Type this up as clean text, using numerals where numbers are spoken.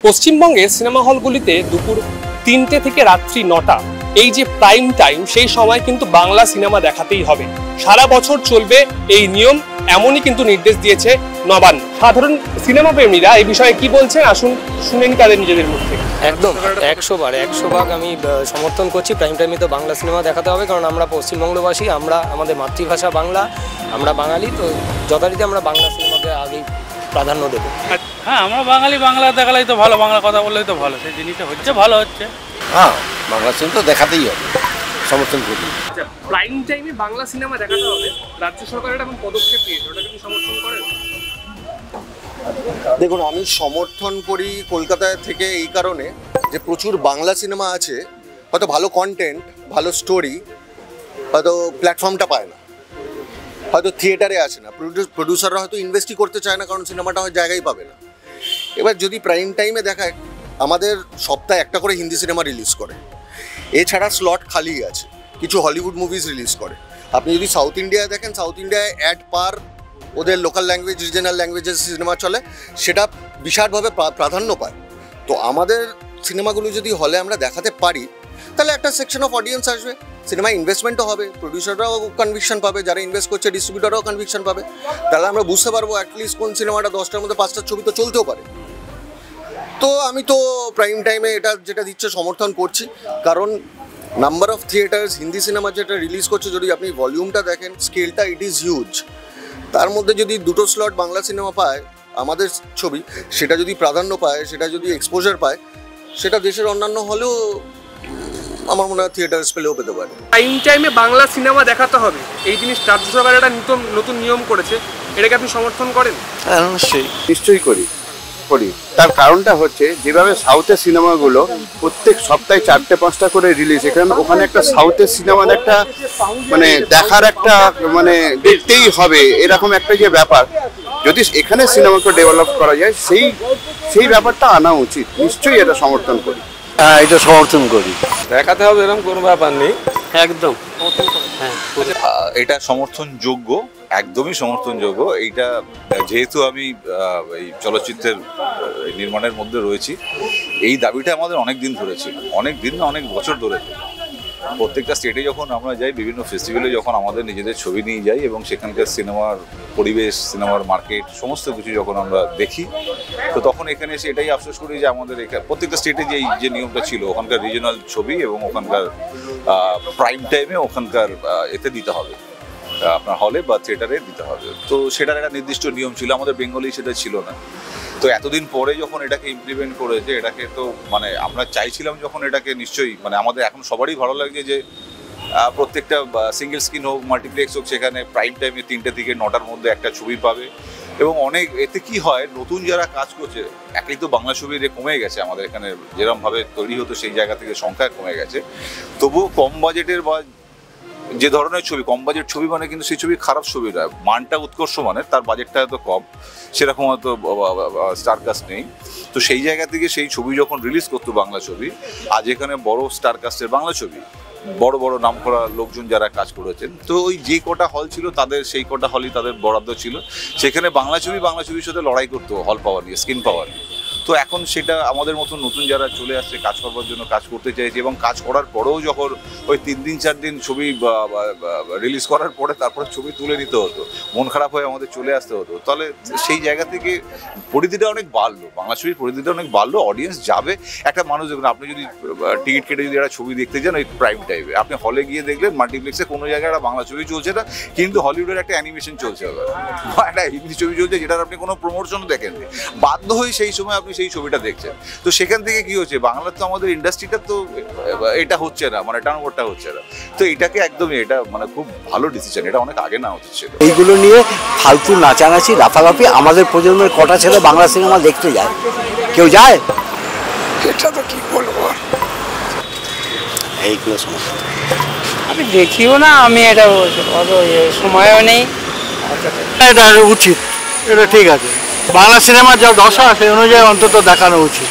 পশ্চিমবঙ্গের সিনেমা হলগুলিতে দুপুর ৩টে থেকে রাত্রি ৯টা এই যে প্রাইম টাইম, সেই সময় কিন্তু বাংলা সিনেমা দেখাতেই হবে। সারা বছর চলবে এই নিয়ম, এমনই কিন্তু নির্দেশ দিয়েছে নবান্ন। সাধারণ সিনেমা প্রেমীরা এই বিষয়ে কি বলছেন, আসুন শুনেন তাদের নিজেদের মুখ থেকে। একদম 100 ভাগ আমি সমর্থন করছি। প্রাইম টাইমে তো বাংলা সিনেমা দেখাতে হবে, কারণ আমরা পশ্চিমবঙ্গবাসী, আমাদের মাতৃভাষা বাংলা, আমরা বাঙালি, তো যথারীতি আমরা বাংলা সিনেমাকে আগেই প্রাধান্য দেবো। হ্যাঁ, আমরা বাঙালি, বাংলা দেখালেই তো ভালো, বাংলা কথা বললেই তো ভালো। সেই জিনিসটা হচ্ছে, ভালো হচ্ছে। হ্যাঁ, বাংলা সিনেমা তো দেখাতেই হবে, সমর্থন করি। আচ্ছা, প্রাইম টাইমে বাংলা সিনেমা দেখাতে হবে, রাজ্য সরকার এটা এখন পদক্ষেপ নিয়েছে, ওটাকে কি সমর্থন করেন? দেখুন, আমি সমর্থন করি কলকাতায় থেকে এই কারণে যে প্রচুর বাংলা সিনেমা আছে, হয়তো ভালো কন্টেন্ট, ভালো স্টোরি, হয়তো প্ল্যাটফর্মটা পায় না, হয়তো থিয়েটারে আসে না, প্রডিউসাররা হয়তো ইনভেস্টই করতে চায় না, কারণ সিনেমাটা হয়তো জায়গায় পাবে না। এবার যদি প্রাইম টাইমে দেখায়, আমাদের সপ্তাহে একটা করে হিন্দি সিনেমা রিলিজ করে, এছাড়া স্লট খালি আছে, কিছু হলিউড মুভিজ রিলিজ করে। আপনি যদি সাউথ ইন্ডিয়ায় দেখেন, সাউথ ইন্ডিয়ায় অ্যাড পার ওদের লোকাল ল্যাঙ্গুয়েজ, রিজনাল ল্যাঙ্গুয়েজের সিনেমা চলে, সেটা বিশালভাবে প্রাধান্য পায়। তো আমাদের সিনেমাগুলো যদি হলে আমরা দেখাতে পারি, তাহলে একটা সেকশন অফ অডিয়েন্স আসবে, সিনেমায় ইনভেস্টমেন্টও হবে, প্রডিউসাররাও কনভিকশন পাবে, যারা ইনভেস্ট করছে ডিস্ট্রিবিউটাররাও কনভিকশন পাবে। তাহলে আমরা বুঝতে পারবো অ্যাটলিস্ট কোন সিনেমাটা 10টার মধ্যে 5টার ছবি তো চলতেও পারে। তো আমি তো প্রাইম টাইমে এটা যেটা দিচ্ছে সমর্থন করছি, কারণ number of theatres Hindi cinema যেটা রিলিজ করছে, যদি আপনি ভলিউমটা দেখেন, স্কেলটা ইট ইজ হিউজ। তার মধ্যে যদি দুটো স্লট বাংলা সিনেমা পায়, আমাদের ছবি, সেটা যদি প্রাধান্য পায়, সেটা যদি এক্সপোজার পায়, সেটা দেশের অন্যান্য হলেও আমার মনে হয় থিয়েটার্স পেলেও পেতে পারে। প্রাইম টাইমে বাংলা সিনেমা দেখাতে হবে, এই জিনিস রাজ্য সরকার একটা নতুন নিয়ম করেছে, এটাকে আপনি সমর্থন করেন? হ্যাঁ, নিশ্চয়ই করি। তার কারণটা হচ্ছে, যেভাবে সাউথের সিনেমাগুলো প্রত্যেক সপ্তাহে 4টে-5টা করে রিলিজ, ওখানে একটা সাউথের সিনেমার একটা মানে দেখার একটা মানে দেখতেই হবে এরকম একটা যে ব্যাপার, যদি এখানে সিনেমাকে ডেভেলপ করা যায়, সেই ব্যাপারটা আনা উচিত। নিশ্চয়ই এটা সমর্থন করি। হ্যাঁ, এটা সমর্থন করি। দেখাতে হবে এরকম কোনো ব্যাপার নেই, একদম এটা সমর্থনযোগ্য, একদমই সমর্থনযোগ্য। এইটা যেহেতু আমি এই চলচ্চিত্রের নির্মাণের মধ্যে রয়েছি, এই দাবিটা আমাদের অনেক দিন ধরে ছিল, অনেক বছর ধরে। প্রত্যেকটা স্টেটে যখন আমরা যাই, বিভিন্ন ফেস্টিভ্যালে যখন আমাদের নিজেদের ছবি নিয়ে যাই, এবং সেখানকার সিনেমার পরিবেশ, সিনেমার মার্কেট, সমস্ত কিছু যখন আমরা দেখি, তো তখন এখানে এসে এটাই আফসোস করি যে আমাদের প্রত্যেকটা স্টেটে যে নিয়মটা ছিল, ওখানকার রিজনাল ছবি এবং ওখানকার প্রাইম টাইমে ওখানকার এতে দিতে হবে, আপনার হলে বা থিয়েটারে দিতে হবে। তো সেটার একটা নির্দিষ্ট নিয়ম ছিল, আমাদের বেঙ্গলি সেটা ছিল না। তো এতদিন পরে যখন এটাকে ইমপ্লিমেন্ট করেছে, এটাকে তো মানে আমরা চাইছিলাম যখন এটাকে, নিশ্চয়ই মানে আমাদের এখন সবারই ভালো লাগে যে প্রত্যেকটা সিঙ্গেল স্ক্রিন হোক, মাল্টিপ্লেক্স হোক, সেখানে প্রাইম টাইমে 3টে থেকে 9টার মধ্যে একটা ছবি পাবে। এবং অনেক এতে কি হয়, নতুন যারা কাজ করছে, একই তো বাংলা ছবির কমে গেছে আমাদের এখানে, যেরকমভাবে তৈরি হতো সেই জায়গা থেকে সংখ্যা কমে গেছে। তবুও কম বাজেটের বা যে ধরনের ছবি, কম বাজেট ছবি মানে কিন্তু সেই ছবি খারাপ ছবি নয়, মানটা উৎকর্ষ মানের, তার বাজেটটা হয়তো কম, সেরকম হয়তো স্টার কাস্ট নেই। তো সেই জায়গা থেকে সেই ছবি যখন রিলিজ করতো বাংলা ছবি, আজ এখানে বড় স্টার কাস্টের বাংলা ছবি, বড় নামকরা লোকজন যারা কাজ করেছেন, তো ওই যে কটা হল ছিল তাদের, সেই কটা হলই তাদের বরাদ্দ ছিল, সেখানে বাংলা ছবির সাথে লড়াই করতো হল পাওয়ার নিয়ে, স্ক্রিন পাওয়ার নিয়ে। তো এখন সেটা আমাদের মতন নতুন যারা চলে আসছে, কাজ করবার জন্য কাজ করতে চাইছে, এবং কাজ করার পরেও যখন ওই 3 দিন 4 দিন ছবি রিলিজ করার পরে তারপরে ছবি তুলে নিতে হতো, মন খারাপ হয়ে আমাদের চলে আসতে হতো। তাহলে সেই জায়গা থেকে পরিধিটা অনেক বাড়লো, বাংলা ছবির পরিধিটা অনেক বাড়লো, অডিয়েন্স যাবে। একটা মানুষ দেখুন, আপনি যদি টিকিট কেটে যদি একটা ছবি দেখতে যান, ওই প্রাইম টাইমে আপনি হলে গিয়ে দেখলেন, মাল্টিপ্লেক্সে কোনো জায়গায় একটা বাংলা ছবি চলছে না, কিন্তু হলিউডের একটা অ্যানিমেশন চলছে, একটা হিন্দি ছবি চলছে, যেটার আপনি কোনো প্রমোশনও দেখেননি, বাধ্য হয়ে সেই সময় আপনি সেই ছবিটা দেখছেন। তো সেখান থেকে কি হচ্ছে, বাংলার তো আমাদের ইন্ডাস্ট্রিটা তো এটা হচ্ছে না, মানে টার্নওভারটা হচ্ছে না। তো এটাকে একদমই, এটা মানে খুব ভালো ডিসিশন, এটা অনেক আগে নেওয়া উচিত ছিল। এইগুলো নিয়ে ফালতু নাচানাচি, লাফালাফি, আমাদের প্রজন্মের কটা ছেলে বাংলা সিনেমা দেখতে যায়? কেউ যায়? এটা তো কি বলবো, এইগুলো সমস্যা। আমি দেখিও না, আমি এটা অত সময়ও নেই। এটা উচিত, এটা ঠিক আছে। বাংলা সিনেমার যা দশা, সেই অনুযায়ী অন্তত দেখানো উচিত।